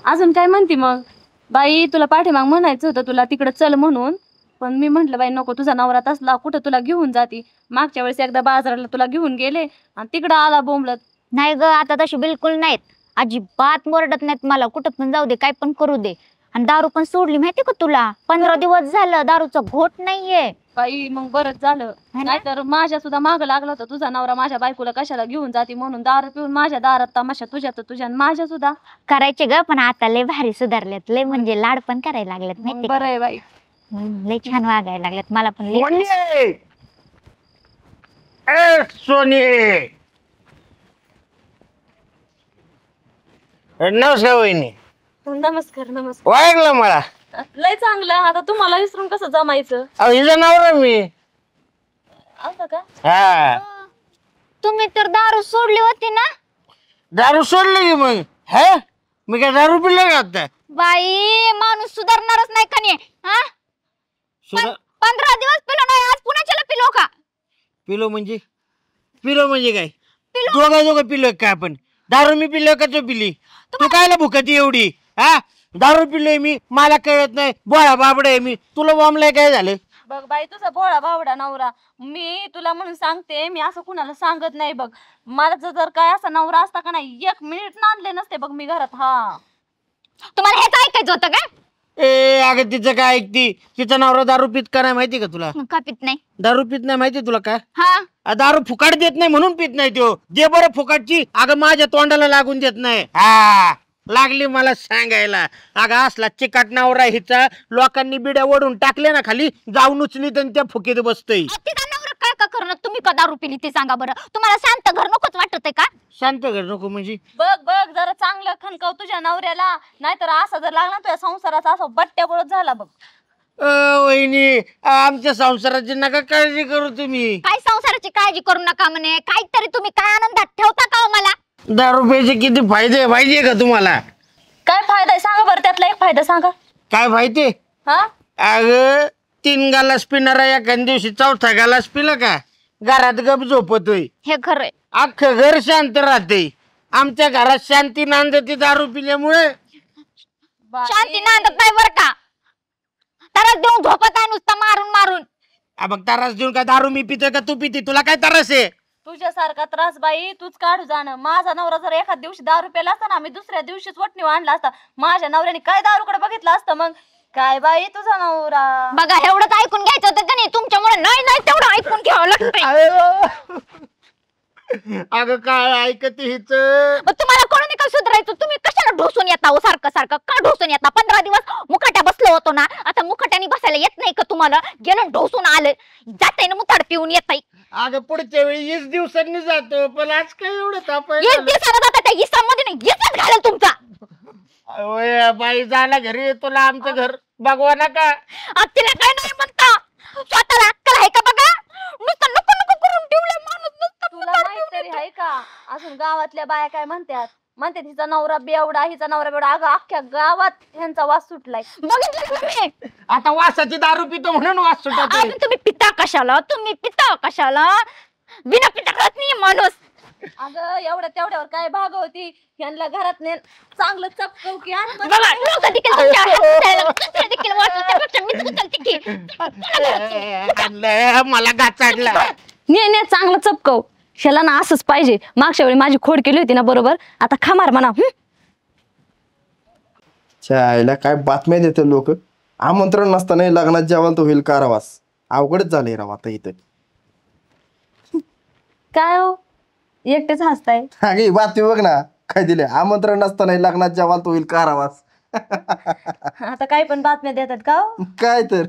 अजून काय म्हणती मग? बाई तुला पाठीमाग म्हणायचं होतं तुला तिकडं चल म्हणून, पण मी म्हंटल बाई नको, तुझा नवरा तसला कुठं तुला घेऊन जाती. मागच्या वेळेस एकदा बाजाराला तुला घेऊन गेले आणि तिकडं आला बोंबलत. नाही ग, आता तशी बिलकुल नाहीत. अजिबात मोरडत नाहीत मला. कुठं पण जाऊ दे, काय पण करू दे. आणि दारू पण सोडली माहिती का तुला? 15 दिवस झालं दारूचा घोट नाहीये. बाई मग बरंच झालं. नाहीतर माझ्या सुद्धा माग लागला होता तुझा नवरा माझ्या बायकोला कशाला घेऊन जाती म्हणून. दारू पिऊन माझ्या दारात तमाशा, तुझ्या तर तुझ्या माझ्या सुद्धा करायचे ग, पण आता लय भारी सुधारलेत. लय म्हणजे लाड पण करायला लागलेत माहिती बरं आहे बाई. लय छान वागायला लागलेत. मला पण लय सोनी नमस्कार वहिनी. नमस्कार नमस्कार. वागलं मला लय चांगलं. आता तुम्हाला विसरून कसं जमायचं? अहो हिचं नवरा मी. असं का? हा तुम्ही तर दारू सोडली होती ना? दारू सोडली की मग. हा मी काय दारू पिलो का आता? बाई माणूस सुधारणारच नाही का नाही? हा 15 दिवस पिलो नाही, आज पुण्याच्याला पिलो का? पिलो म्हणजे काय? दोघं पिलो का आपण? दारू मी पिलो का तू पिली? तू कायला भुकती एवढी? हा दारू पिलोय मी, मला कळत नाही. बोळा बाबड आहे मी, तुला बॉम्बलाय काय झालं? बघ बाई तुझा भोळा भावडा नवरा. मी तुला म्हणून सांगते, मी असं कुणाला सांगत नाही बघ. मला जर काय असा नवरा असता का नाही, 1 मिनिट नांदले नसते बघ मी घरात. हा तुम्हाला हेच ऐकायचं होतं का? ए अगं तिचं काय ऐकती? तिचा नवरा दारू पित का नाही माहिती का तुला? का पित नाही? दारू पित नाही माहिती तुला का? हा दारू फुकाट देत नाही म्हणून पित नाही तो. दे बरं फुकाटची. अगं माझ्या तोंडाला लागून देत नाही. हा लागली मला सांगायला. अगं असला चिकाट नवरा हिचा. लोकांनी बिड्या ओढून टाकले ना खाली, जाऊन उचली तर त्या फुकीत बसतय. काय का करणं? तुम्ही का दारू पिली ते सांगा बरं. तुम्हाला शांत घर नकोच वाटत आहे का? शांत घर नको म्हणजे? बघ बघ जरा चांगलं खणकाव तुझ्या नवऱ्याला, नाहीतर असं जर लागला तुझ्या संसाराचा असं बट्ट्याबोळच झाला बघ. वहिनी आमच्या संसाराची नका काळजी करू तुम्ही. काय संसाराची काळजी करू नका म्हणे? काहीतरी तुम्ही काय आनंदात ठेवता का हो मला? दारू प्यायचे किती फायदे माहितीये का तुम्हाला? काय फायदा आहे सांगा बरं, त्यातला एक फायदा सांगा. काय माहितीये? हा अगं 3 गालास पिणारा एखाद्या दिवशी 4था गालास पिला का घरात गप झोपतोय. हे खरंय. अख्खं घर शांत राहते. आमच्या घरात शांती नांदती दारू पिल्यामुळे. शांती नांदत नाही बर का? तरच देऊन झोपत आहे नुसतं मारून मारून. मग त्रास देऊन काय दारू मी पितोय का तू पिती? तुला काय त्रास आहे? तुझ्यासारखा त्रास बाई तूच काढू जाणं. माझा नवरा जर एखाद दिवशी दारू प्याला असता ना, मी दुसऱ्या दिवशीच वटणी आणला असता. माझ्या नवऱ्याने काय दारूकडे बघितलं असतं मग? काय बाई तुझा नवरा. बघा एवढंच ऐकून घ्यायचं होतं का नाही? तुमच्यामुळे नाही नाही तेवढं ऐकून घ्यावं लागतंय. अगं काय ऐकते हिच? मग तुम्हाला कोणी का सुधारायचं? तुम्ही कशाला ढोसून येता हो सारखं सारखं? का ढोसून येता? 15 दिवस मुखाट्या बसलो होतो ना, आता मुखाट्याने बसायला येत नाही का तुम्हाला? गेलं ढोसून आलं, जाते ना मुताड पिऊन येताय. अगं पुढच्या वेळी 20 दिवसांनी जातो, पण आज काय एवढं तापाय? 20 दिवसाला जाता त्या इसामध्ये नाही येतच घालेल तुमचा. बाई झाला घरी, तुला आमचं घर बघवा ना का? तिला काय नाही म्हणता? स्वतःला अक्कल आहे का बघा? नुसतं नको नको करून ठेवलंय माणूस नुसतं. तुला माहित तरी आहे का अजून गावातल्या बाया काय म्हणतात? म्हणते तिचा नवरा बेवडा, हिचा नवरा बेवडा. अगं अख्ख्या गावात ह्यांचा वास सुटलाय. बघितलं तुम्ही? आता वासाची दारू पितो म्हणून वास सुटत. तुम्ही पिता कशाला? तुम्ही पिता कशाला? बिना पिता करत नाही माणूस. अगं एवढ्या तेवढ्यावर काय भाग होती? ह्यांना घरात ने चांगलं चपकव की आण बरं. बघा लोकं देखील तुमच्या हातात दुसऱ्या देखील वाटलं त्यापेक्षा मीच उचलते की. आणलं मला गाचाडला. ने ने चांगलं चपकव. ह्याला ना असंच पाहिजे. मागच्या वेळी माझी खोड केली होती ना बरोबर, आता खमार म्हणा. चायला काय बातम्या देते लोक. आमंत्रण नसताना लग्नात जेवायला तो होईल कारावास. अवघडच झालंय राव आता इथं. काय हो एकटेच हसताय? अगे बातमी बघ ना काय दिले. आमंत्रण नसताना लग्नात जेवायला तो होईल कारावास. आता काही पण बातम्या देतात का हो? काय तर.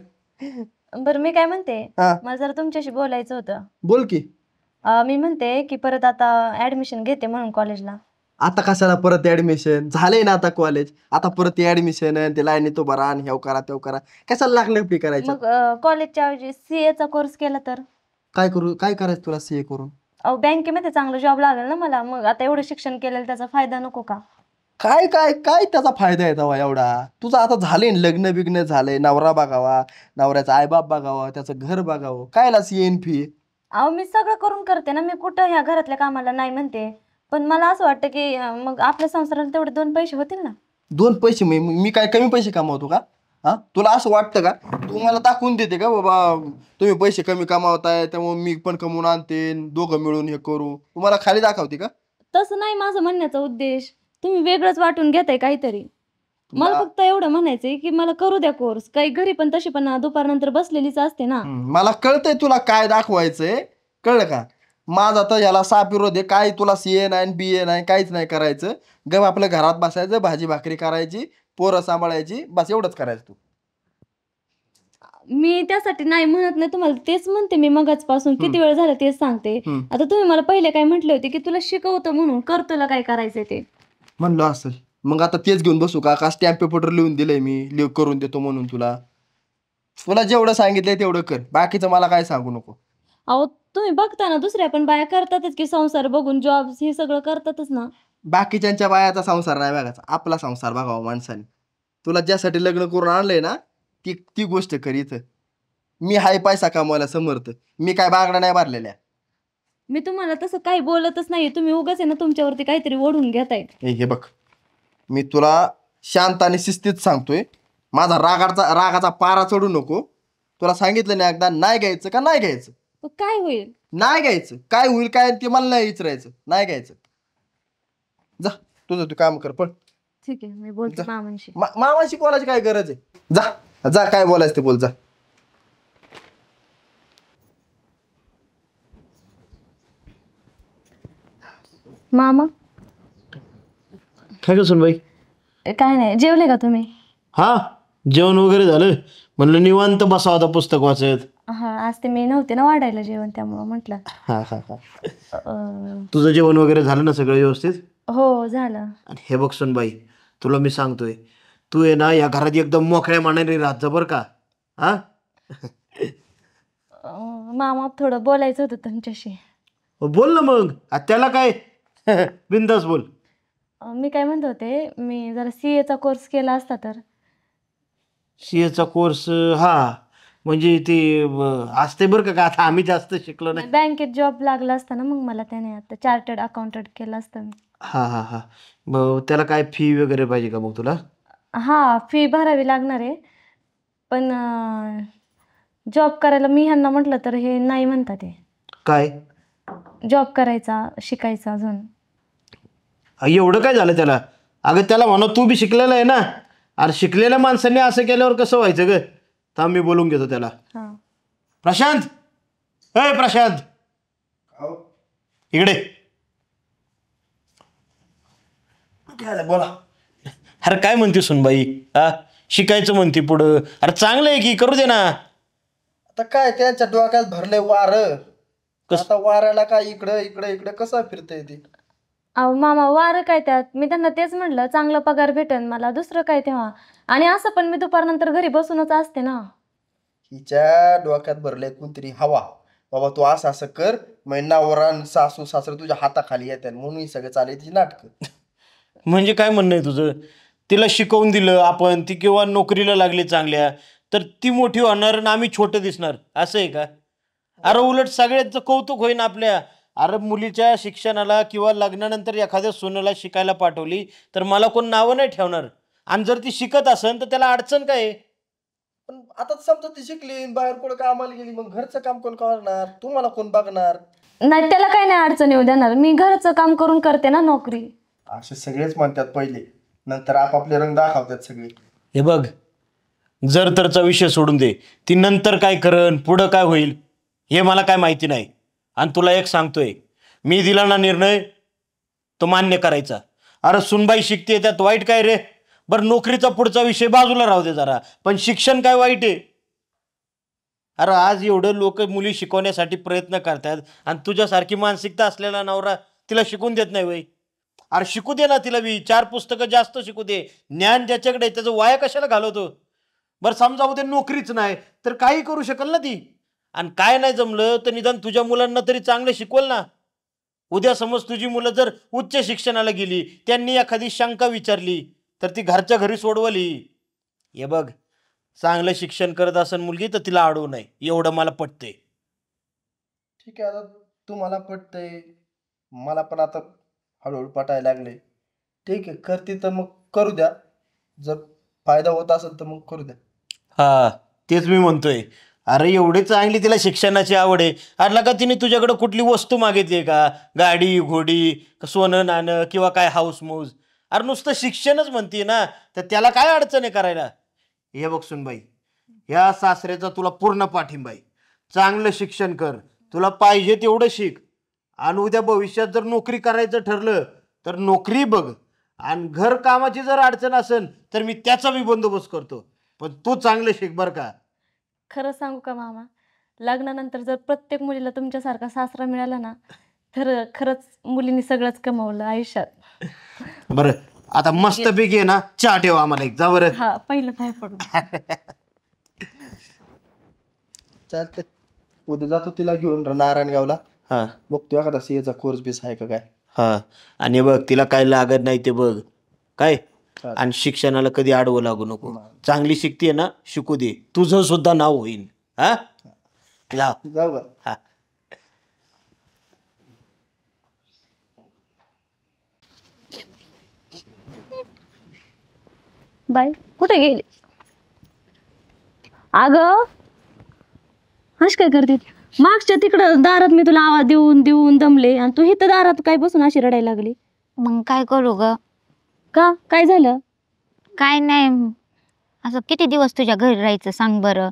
बरं मी काय म्हणते, हा मला जरा तुमच्याशी बोलायचं होतं. बोल की. मी म्हणते की परत आता ऍडमिशन घेते म्हणून कॉलेजला. आता कशाला परत ऍडमिशन? झालंय ना आता कॉलेज. आता परत ऍडमिशन ते लाईनीत उभा राहा आणि हेव करा तेव करा. कशाला लागलं फी करायचं? मग कॉलेजच्या ऐवजी सीए चा कोर्स केला तर? काय करू? काय करायचं तुला सीए करून? अहो बँकेमध्ये चांगला जॉब लागेल ना मला. मग आता एवढं शिक्षण केलेलं त्याचा फायदा नको का? काय काय काय त्याचा फायदा आहे तेव्हा एवढा? तुझं आता झालंय लग्न बिग्न झालंय. नवरा बघावा, नवऱ्याचा आईबाप बघावा, त्याचं घर बघावं. कायला सीएन फी? अहो मी सगळं करून करते ना. मी कुठं ह्या घरातल्या कामाला नाही म्हणते. पण मला असं वाटतं की मग आपल्या संसाराला तेवढे 2 पैसे होतील ना. 2 पैसे मी काय कमी पैसे कमावतो का? हा, तुला असं वाटतं का? तू मला दाखवून देते का बाबा तुम्ही पैसे कमी कमावताय त्यामुळे मी पण कमवून आणते, दोघं मिळून हे करू, तुम्हाला खाली दाखवते का? तसं नाही माझं म्हणण्याचा उद्देश. तुम्ही वेगळंच वाटून घेताय काहीतरी. मला तुला- फक्त एवढं म्हणायचंय की मला करू द्या कोर्स. काही घरी पण तशी पण दुपारनंतर बसलेलीच असते ना. मला कळतंय तुला काय दाखवायचंय, कळलं का? माझा तर याला साप विरोध आहे. काय तुला सीए नाही बीए नाही काहीच नाही करायचं. गप आपल्या घरात बसायचं, भाजी भाकरी करायची, पोरं सांभाळायची, बस एवढंच करायचं तू. मी त्यासाठी नाही म्हणत नाही तुम्हाला, तेच म्हणते मी मगाच पासून किती वेळ झाला तेच सांगते. हम्म. आता तुम्ही मला पहिले काय म्हटले होते की तुला शिकवतो म्हणून, कर तुला काय करायचंय ते. म्हणलं असेल मग आता तेच घेऊन बसू का? का स्टॅम्प पेपर लिहून दिलंय मी करून देतो म्हणून तुला. तुला जेवढं सांगितलंय तेवढं कर, बाकीचं मला काय सांगू नको. अहो तुम्ही बघता ना, दुसऱ्या पण बाया करतातच की संसार बघून, जॉब हे सगळं करतातच ना. बाकीच्यांच्या बायाचा संसार नाही बघायचा, आपला संसार बघावा माणसाने. तुला ज्यासाठी लग्न करून आणलंय ना, ती ती गोष्ट कर इथं. मी हाय पैसा कमवायला समर्थ, मी काय बागडा नाही भरलेल्या. मी तुम्हाला तसं काही बोलतच नाही. तुम्ही उगाच आहे ना तुमच्यावरती काहीतरी ओढून घेताय. हे बघ, मी तुला शांत आणि शिस्तीत सांगतोय, माझा रागाचा पारा चढू नको. तुला सांगितलं नाही एकदा, नाही घ्यायचं का नाही घ्यायचं? पण काय होईल? नाही घ्यायचं. काय होईल काय ते मला नाही विचारायचं, नाही घ्यायचं. जा तुझं तू काम कर पण. ठीक आहे, मी बोलते मामांशी. मामाशी बोलायची काय गरज आहे? जा जा, काय बोलायचं ते बोल जा. मामा काय कसं बाई? काय नाही, जेवले का तुम्ही? हा, जेवण वगैरे झालं. म्हणलं निवांत बसावं आता पुस्तक वाचत. हा, आज ते मी नव्हते ना वाढायला जेवण, त्यामुळं म्हटलं. हा हा हा. तुझं जेवण वगैरे झालं ना सगळं व्यवस्थित? हो झालं. आणि हे बघ सुनबाई, तुला मी सांगतोय, तू आहे ना या घरात एकदम मोकळ्या मनाने राहत जा बरं का. हा, मामा थोडं बोलायचं होतं तुमच्याशी. बोल ना मग, त्याला काय. बिंदास बोल. मी काय म्हणत होते, मी जरा CA चा कोर्स केला असता तर. सीएचा कोर्स? हा, म्हणजे ते असते बरं का, आता आम्ही जास्त शिकलो नाही. बँकेत जॉब लागला असता ना मग मला त्याने. आता चार्टर्ड अकाउंटंट केलं असतं मी. हा हा हा. मग त्याला काय फी वगैरे पाहिजे का मग तुला? हा, फी भरावी लागणार आहे. पण जॉब करायला मी ह्यांना म्हटलं तर हे नाही म्हणतात. ते काय जॉब करायचा, शिकायचा अजून. एवढं काय झालं त्याला? अगं त्याला म्हणा, तू बी शिकलेला आहे ना. अरे शिकलेल्या माणसांनी असं केल्यावर कसं व्हायचं ग? थांब मी बोलून घेतो त्याला. हा, प्रशांत, ए प्रशांत, इकडे. बोला. अरे काय म्हणते सुनबाई? हा, शिकायचं म्हणते पुढं. अरे चांगलं आहे की, करू दे ना. आता काय त्यांच्या डोक्यात भरलंय वार. आता वाऱ्याला काय इकडं इकडं इकडं कसं फिरतंय ते? अहो मामा, वारं काय त्यात? मी त्यांना तेच म्हटलं, चांगला पगार भेटेल मला, दुसरं काय तेव्हा. आणि असं पण मी दुपारनंतर घरी बसूनच असते ना. हिच्या डोक्यात भरलंय कोणतरी हवा. बाबा तू असं असं कर, मग नवरा सासू सासरे तुझ्या हाताखाली येतात म्हणून ही सगळं चालू तिची नाटक. म्हणजे काय म्हणणं आहे तुझं? तिला शिकवून दिलं आपण, ती किंवा नोकरीला लागली चांगल्या, तर ती मोठी होणार आणि आम्ही छोटं दिसणार, असं आहे का? अरे उलट सगळ्यांचं कौतुक होईन आपल्या. अरे मुलीच्या शिक्षणाला किंवा लग्नानंतर एखाद्या सोनाला शिकायला पाठवली तर मला कोण नावं नाही ठेवणार. आणि जर ती शिकत असेल तर त्याला अडचण काय आहे? पण आता समजा ती शिकली बाहेर कुठं कामाला गेली, मग घरचं काम कोण करणार? तुम्हाला कोण बघणार? नाही, त्याला काही नाही अडचण येऊ देणार. मी घरचं काम करून करते ना नोकरी. असे सगळेच म्हणतात पहिले, नंतर आपापले रंग दाखवतात सगळे. हे बघ, जर तरचा विषय सोडून दे. ती नंतर काय करन, पुढं काय होईल हे मला काय माहिती नाही. आणि तुला एक सांगतोय, मी दिला ना निर्णय, तो मान्य करायचा. अरे सुनबाई शिकते त्यात वाईट काय रे? बरं नोकरीचा पुढचा विषय बाजूला राहू दे जरा, पण शिक्षण काय वाईट आहे? अरे आज एवढं लोक मुली शिकवण्यासाठी प्रयत्न करतात आणि तुझ्यासारखी मानसिकता असलेला नवरा तिला शिकून देत नाही वय. अरे शिकू दे ना तिला बी, 4 पुस्तकं जास्त शिकू दे. ज्ञान ज्याच्याकडे त्याचं वाया कशाला घालवतो? बरं समजा उद्या नोकरीच नाही तर काही करू शकेल ना ती. आणि काय नाही जमलं तर निदान तुझ्या मुलांना तरी चांगलं शिकवल ना. उद्या समज तुझी मुलं जर उच्च शिक्षणाला गेली, त्यांनी एखादी शंका विचारली तर ती घरच्या घरी सोडवली. हे बघ, चांगलं शिक्षण करत असेल मुलगी तर तिला अडवू नये, एवढं मला पटतंय. ठीक आहे, आता तुम्हाला पटतंय, मला पण आता हळूहळू पटायला लागले. ठीक आहे, करते तर मग करू द्या. जर फायदा होत असेल तर मग करू द्या. हा तेच मी म्हणतोय. अरे एवढी चांगली तिला शिक्षणाची आवड आहे. अरे का तिने तुझ्याकडे कुठली वस्तू मागितली का? गाडी घोडी सोनं नाणं किंवा काय हाऊस मौज? अरे नुसतं शिक्षणच म्हणते ना, तर त्याला काय अडचण आहे करायला? हे बघ सुनबाई, ह्या सासऱ्याचा तुला पूर्ण पाठिंबा आहे. चांगलं शिक्षण कर, तुला पाहिजे तेवढं शिक, आणि उद्या भविष्यात जर नोकरी करायचं ठरलं तर नोकरी बघ. आणि घर कामाची जर अडचण असेल तर मी त्याचा बी बंदोबस्त करतो, पण तू चांगलं शिक बरं का. खरं सांगू का मामा, लग्नानंतर जर प्रत्येक मुलीला तुमच्यासारखा सासरा मिळाला ना, तर खरंच मुलींनी सगळंच कमावलं आयुष्यात. बरं आता मस्त पैकी आहे ना, चहा ठेव आम्हाला एक, जा बरं. हा पहिलं पाय पडून. चालतंय, उद्या जातो तिला घेऊन नारायणगावला. हा बघतो एखादा सीएचा कोर्स बीस आहे का काय. हा, आणि बघ तिला काय लागत नाही ते बघ काय. चालेल. आणि शिक्षणाला कधी आडवं लागू नको. चांगली शिकते ना, शिकू दे, तुझं सुद्धा नाव होईल. हा जा. जाऊ का? हा बाई कुठे गेली? अगं अशी काय करते? मागच्या तिकडं दारात मी तुला आवाज देऊन देऊन दमले, आणि तू इथं दारात काय बसून अशी रडायला लागली? मग काय करू ग? का काय झालं? काय नाही, असं किती दिवस तुझ्या घरी राहायचं सांग बरं.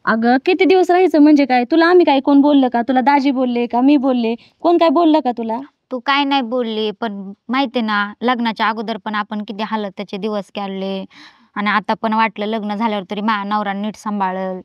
अगं किती दिवस राहायचं म्हणजे काय? तुला आम्ही काय कोण बोललं का? तुला दाजी बोलले का मी बोलले? कोण काय बोललं का तुला? तू काय नाही बोलली, पण माहिती ना लग्नाच्या अगोदर पण आपण किती हालत त्याचे दिवस काढले, आणि आता पण वाटलं लग्न झाल्यावर तरी माझ्या नवरा नीट सांभाळल.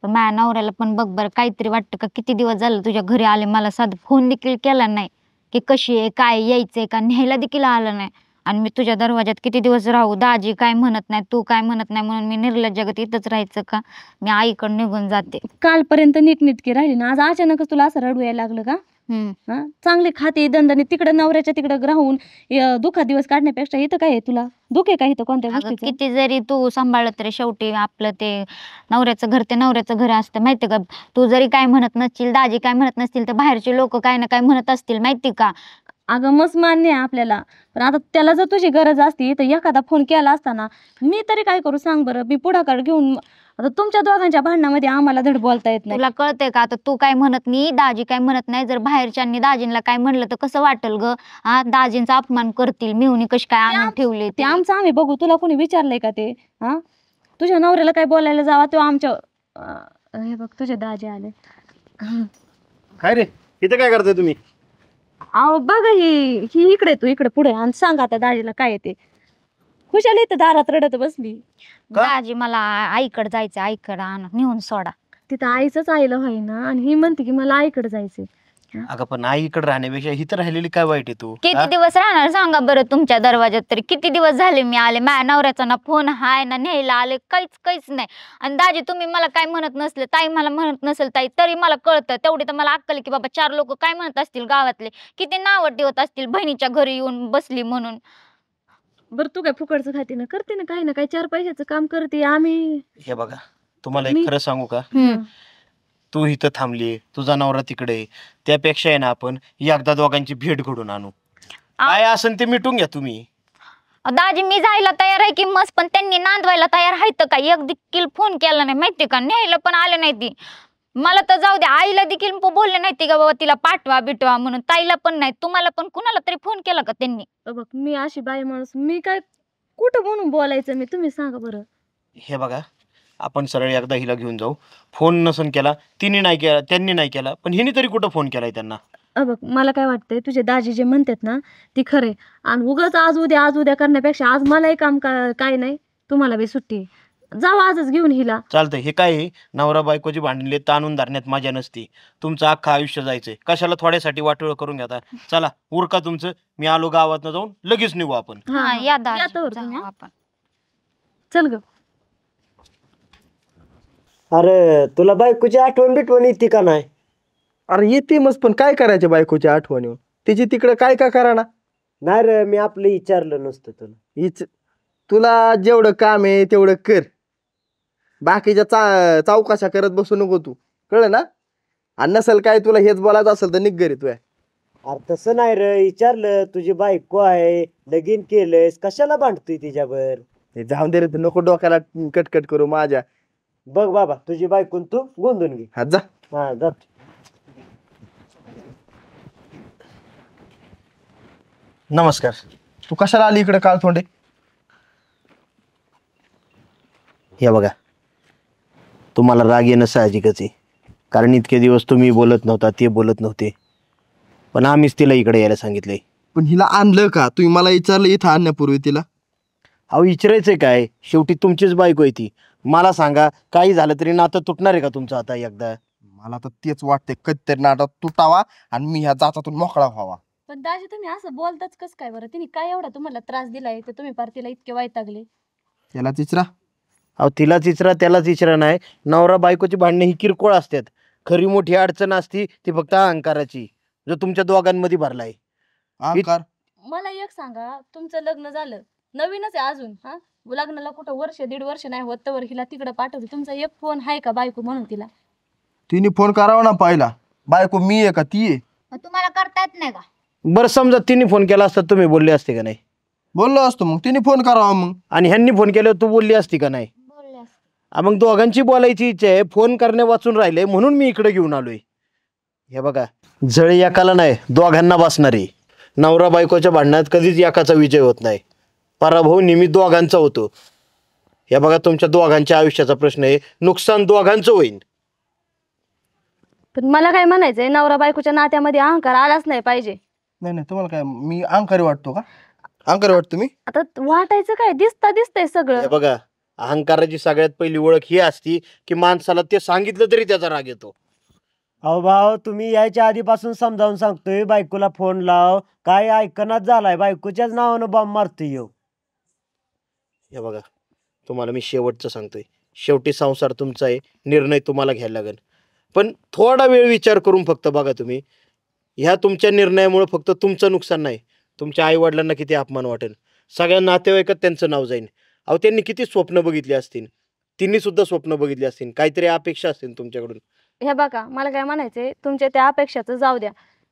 पण माझ्या नवऱ्याला पण बघ बरं काहीतरी वाटतं का? किती दिवस झालं तुझ्या घरी आले, मला साधा फोन देखील केला नाही की कशी आहे, काय यायचंय का, न्यायला देखील आलं नाही. आणि मी तुझ्या दरवाज्यात किती दिवस राहू? दाजी काय म्हणत नाही, तू काय म्हणत नाही म्हणून मी निर्लज्जगत इथंच राहायचं का? मी आईकडे निघून जाते. कालपर्यंत नीटनीटकी राहिली ना, आज अचानकच तुला असं रडू यायला लागलं का? हा, चांगले खाते दंदाने तिकडं नवऱ्याच्या तिकडं राहून दुःखा दिवस काढण्यापेक्षा इथं काय आहे? तुला दुःख आहे का इथं कोणत्या अगं गोष्टीचं? किती जरी तू सांभाळलं तरी शेवटी आपलं ते नवऱ्याचं घर ते नवऱ्याचं घर असतं माहिती का? तू जरी काय म्हणत नसशील, दाजी काय म्हणत नसतील, तर बाहेरचे लोक काय ना काय म्हणत असतील माहिती का? अगं मस्त मान्य आहे आपल्याला, पण आता त्याला जर तुझी गरज असती तर एखादा फोन केला असता ना. मी तरी काय करू सांग बरं? मी पुढाकार घेऊन आता तुमच्या दोघांच्या भांडणामध्ये आम्हाला धड बोलता येत नाही. तुला कळतंय का? आता तू काय म्हणत नाही, दाजी काय म्हणत नाही, जर बाहेरच्यांनी दाजींना काय म्हणलं तर कसं वाटेल ग? हा, दाजींचा अपमान करतील, मिळून कशी काय आणून ठेवले ते आमचं आम्ही बघू, तुला कोणी विचारलंय का ते? हा, तुझ्या नवऱ्याला काय बोलायला जावा तो आमच्या हे बघ तुझे दाजी आले. काय रे, इथं काय करताय तुम्ही? अहो बघ ही इकडे, तू इकडे पुढे आणि सांग आता दाजीला काय येते. खुशाल इथं दारात रडत बसली. दाजी मला आईकडे जायचं, आईकडे आण नेऊन सोडा. तिथं आईचंच आईला होईना, आणि ही म्हणते की मला आईकडे जायचंय. अगं पण आईकडे राहण्यापेक्षा इथं राहिलेली काय वाईट आहे तू? किती दिवस राहणार सांगा बरं तुमच्या दरवाज्यात? तरी किती दिवस झाले मी आले, माझ्या नवऱ्याचा ना फोन हाय ना न्यायला आले, काहीच नाही. आणि दाजी तुम्ही मला काय म्हणत नसले, ताई मला म्हणत नसेल ताई, तरी मला कळतं तेवढी तर मला अक्कल की बाबा 4 लोक काय म्हणत असतील गावातले, किती नावं ठेवत असतील बहिणीच्या घरी येऊन बसली म्हणून. बरं तू काय फुकटचं खाते ना, करते ना काही ना काही 4 पैशाचं काम करते. आम्ही हे बघा, तुम्हाला एक खरं सांगू का? तू इथं थांबली, तुझा नवरा तिकडे, त्यापेक्षा आहे ना आपण एकदा दोघांची भेट घडून आणू. काय असेल ते मिटून घ्या तुम्ही. दाजी मी जायला तयार आहे की मस्त, पण त्यांनी नांदवायला तयार आहेत का? एक देखील फोन केला नाही माहिती का? न्यायला पण आले नाही ती. मला तर जाऊ दे, आईला देखील बोलले नाही ती का बाबा तिला पाठवा बिटवा म्हणून, ताईला पण नाही, तुम्हाला पण कुणाला तरी फोन केला का त्यांनी? बघ मी अशी बाई माणूस, मी काय कुठं म्हणून बोलायचं मी, तुम्ही सांगा बरं. हे बघा, आपण सरळ एकदा हिला घेऊन जाऊ. फोन नसन केला, तिने नाही केला, त्यांनी नाही केला, पण हिने तरी कुठं फोन केलाय त्यांना? बघ मला काय वाटतंय, तुझे दाजी जे म्हणतात ना ती खरे, आणि उगाच आज उद्या करण्यापेक्षा आज मलाही काम काय नाही, तुम्हाला बी सुट्टी आहे. जाऊ आजच घेऊन हिला. चालतंय. हे काय आहे, नवरा बायकोची भांडणले ताणून धरण्यात मजा नसती. तुमचं अख्खं आयुष्य जायचंय, कशाला थोड्यासाठी वाटोळ करून घेता? चला उरका तुमचं, मी आलो गावात जाऊन, लगेच निघू आपण. हा या या तोवर दाजी, तुम्ही, जाऊ हा. आपण. चल ग. अरे तुला बायकोची आठवण बिटवण येते का नाही? अरे येते मस्त, पण काय करायचे बायकोची आठवण येऊन? तिची तिकडे काय का करा ना. नाही रे, मी आपलं विचारलं नसतं तुला. हीच तुला जेवढं काम आहे तेवढं कर, बाकीच्या चौकशा करत बसू नको तू, कळलं ना? आणि नसेल काय तुला हेच बोलायचं असेल तर निघ घरी तुया. अरे तसं नाही रे, विचारलं तुझी बायको आहे, लगीन केलंयस, कशाला भांडतोय तिच्यावर? हे जाऊन दे रे, तू नको डोक्याला कटकट करू माझ्या. बघ बाबा, तुझी बायकून तू गोंधून घे. हा जा. हा जा. नमस्कार. तू कशाला आली इकडे काल थोडे? हे बघा, तुम्हाला राग येणं साहजिकच आहे, कारण इतके दिवस तुम्ही बोलत नव्हता, ते बोलत नव्हते, पण आम्हीच तिला इकडे यायला सांगितलंय. पण हिला आणलं का? तुम्ही मला विचारलं इथं आणण्यापूर्वी तिला? अहो विचारायचंय काय, शेवटी तुमचीच बायको आहे ती. मला सांगा, काही झालं तरी नातं तुटणार आहे का तुमचं आता एकदा? मला तर तेच वाटतंय, कधीतरी नाटक तुटावा आणि मी ह्या जाचातून मोकळा व्हावा. पण दाजी तुम्ही असं बोलताच कस काय बरं? तिने काय एवढा तुम्हाला त्रास दिलाय तर तुम्ही पार तिला इतके वैतागले? त्याला तिचरा. अहो तिलाच इचरा त्यालाच इचरा नाही, नवरा बायकोची भांडणे ही किरकोळ असतात. खरी मोठी अडचण असती ती फक्त अहंकाराची, जो तुमच्या दोघांमध्ये भरलाय. अहंकार. मला एक सांगा, तुमचं लग्न झालं, नवीनच आहे अजून, हा लग्नाला कुठं वर्ष 1.5 वर्ष नाही होत तर हिला तिकडे पाठवली. तुमचा एक फोन आहे का बायको म्हणून तिला? तिने फोन करावा ना पहिला. बायको मी आहे का ती आहे? मग तुम्हाला करता येत नाही का? बरं समजा तिने फोन केला असता, तुम्ही बोलले असते का नाही? बोललो असतो मग, तिने फोन करावा मग. आणि ह्यांनी फोन केल्यावर तू बोलली असती का नाही? बोलले असते. मग दोघांची बोलायची इच्छा आहे, फोन करणे वाचून राहिले म्हणून मी इकडे घेऊन आलोय. हे बघा, जळी एकाला नाही दोघांना बसणारी. नवरा बायकोच्या भांडणात कधीच एकाचा विजय होत नाही, पराभव नेहमी दोघांचा होतो. हे बघा, तुमच्या दोघांच्या आयुष्याचा प्रश्न आहे, नुकसान दोघांचं होईल. पण मला काय म्हणायचंय, नवरा बायकोच्या नात्यामध्ये अहंकार आलाच नाही पाहिजे. नाही नाही, तुम्हाला काय मी अहंकारी वाटतो का? अहंकारी वाटतो मी? आता वाटायचं काय, दिसतंय सगळं. हे बघा, अहंकाराची सगळ्यात पहिली ओळख ही असती की माणसाला ते सांगितलं तरी त्याचा राग येतो. अहो भाऊ, तुम्ही यायच्या आधीपासून समजावून सांगतोय बायकोला फोन लाव, काय ऐकनाच झालाय, बायकोच्याच नावानं बॉम्ब मारतोय ह्यो. हे बघा, तुम्हाला मी शेवटचं सांगतोय, शेवटी संसार तुमचा आहे, निर्णय तुम्हाला घ्यायला लागेल. पण थोडा वेळ विचार करून फक्त बघा, तुम्ही ह्या तुमच्या निर्णयामुळे फक्त तुमचं नुकसान नाही, तुमच्या आई वडिलांना किती अपमान वाटेल, सगळ्या नातेवाईकात त्यांचं नाव जाईल. अहो त्यांनी किती स्वप्न बघितली असतील, तिन्ही सुद्धा स्वप्न बघितली असतील, काहीतरी अपेक्षा असतील तुमच्याकडून. हे बघा, मला काय म्हणायचंय, तुमच्या त्या अपेक्षाचं जाऊ द्या.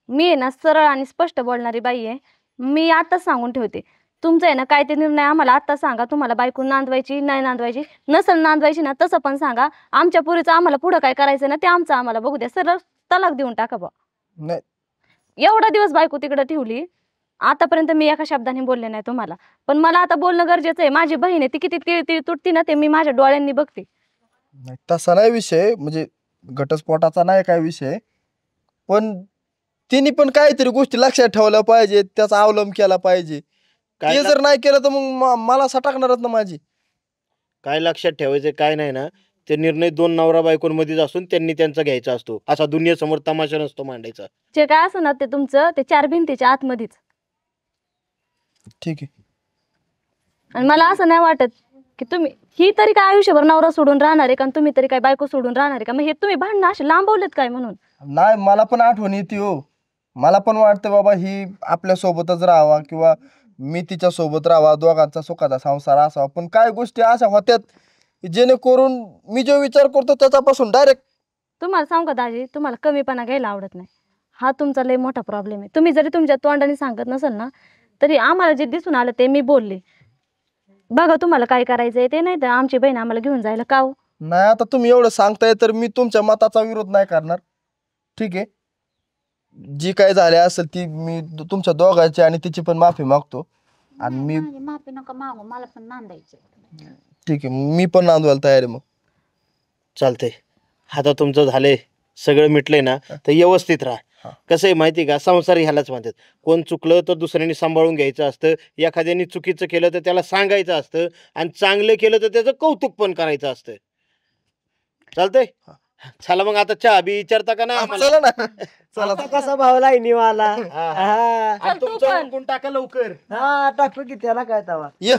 मी आहे ना सरळ आणि स्पष्ट बोलणारी बाई आहे. मी आताच सांगून ठेवते, तुमचं आहे ना काय ते निर्णय आम्हाला आत्ता सांगा. तुम्हाला बायको नांदवायची नाही नांदवायची, नसल नांदवायची ना तसं पण सांगा. आमच्या पुरीचं आम्हाला पुढं काय करायचं ना ते आमचं आम्हाला बघू द्या. सरळ तलाक देऊन टाका बा. नाही. एवढा दिवस बायको तिकडे ठेवली, आतापर्यंत मी एका शब्दाने बोलले नाही तुम्हाला, पण मला आता बोलणं गरजेचं आहे. माझी बहीण आहे, ती किती तिळ तुटती ना ते मी माझ्या डोळ्यांनी बघते. नाही, तसा नाही विषय, म्हणजे घटस्फोटाचा नाही काय विषय, पण तिने पण काहीतरी गोष्टी लक्षात ठेवल्या पाहिजे, त्याचा अवलंब केला पाहिजे. ते जर नाही केलं तर मग मला सटाकणारच ना माझी. काय लक्षात ठेवायचं काय नाही ना, ते निर्णय दोन नवरा बायकोंमध्येच असून त्यांनी त्यांचा घ्यायचा असतो, असा दुनियेसमोर तमाशा नसतो मांडायचा. जे काय असं ना ते तुमचं ते 4 भिंतीच्या आतमध्येच. ठीक आहे. आणि मला असं नाही वाटत की तुम्ही ही तरी काय आयुष्यभर नवरा सोडून राहणार आहे का, आणि तुम्ही तरी काय बायको सोडून राहणार आहे का? मग हे तुम्ही भांडणं असे लांबवलेत काय म्हणून? नाही, मला पण आठवण येते हो. मला पण वाटतं बाबा ही आपल्या सोबतच राहावा, किंवा मी तिच्या सोबत राहावा, दोघांचा सुखाचा संसार असावा. पण काय गोष्टी अशा होत्यात जेणेकरून मी जो विचार करतो त्याच्यापासून डायरेक्ट. तुम्हाला सांगू का दाजी, तुम्हाला कमीपणा घ्यायला आवडत नाही, हा तुमचा लय मोठा प्रॉब्लेम आहे. तुम्ही जरी तुमच्या तोंडाने सांगत नसेल ना, तरी आम्हाला जे दिसून आलं ते मी बोलले. बघा तुम्हाला काय करायचंय ते, नाही तर आमची बहीण आम्हाला घेऊन जायला का हो? नाही, आता तुम्ही एवढं सांगताय तर मी तुमच्या मताचा विरोध नाही करणार. ठीक आहे, जी काय झाले असेल ती मी तुमच्या दोघांची आणि तिची पण माफी मागतो. आणि मी माफी नका मागू, मला पण नांदायचं. ठीक आहे, मी पण नांदवायला तयार आहे. मग चालतंय, आता तुमचं झालंय, सगळं मिटलंय ना, तर व्यवस्थित राहा. कसं आहे माहिती का, संसार ह्यालाच म्हणतात, कोण चुकलं तर दुसऱ्यांनी सांभाळून घ्यायचं असतं, एखाद्याने चुकीचं केलं तर त्याला सांगायचं असतं, आणि चांगलं केलं तर त्याचं कौतुक पण करायचं असतं. चालतंय, चला मग आता चहा बी विचारता का नाही आम्हाला? चला ना. चला. आता कसा भाव लाईनी वाला. हा. हा आणि तुमचं उरकून टाका लवकर. हा, टाकू की त्याला काय तवा. ये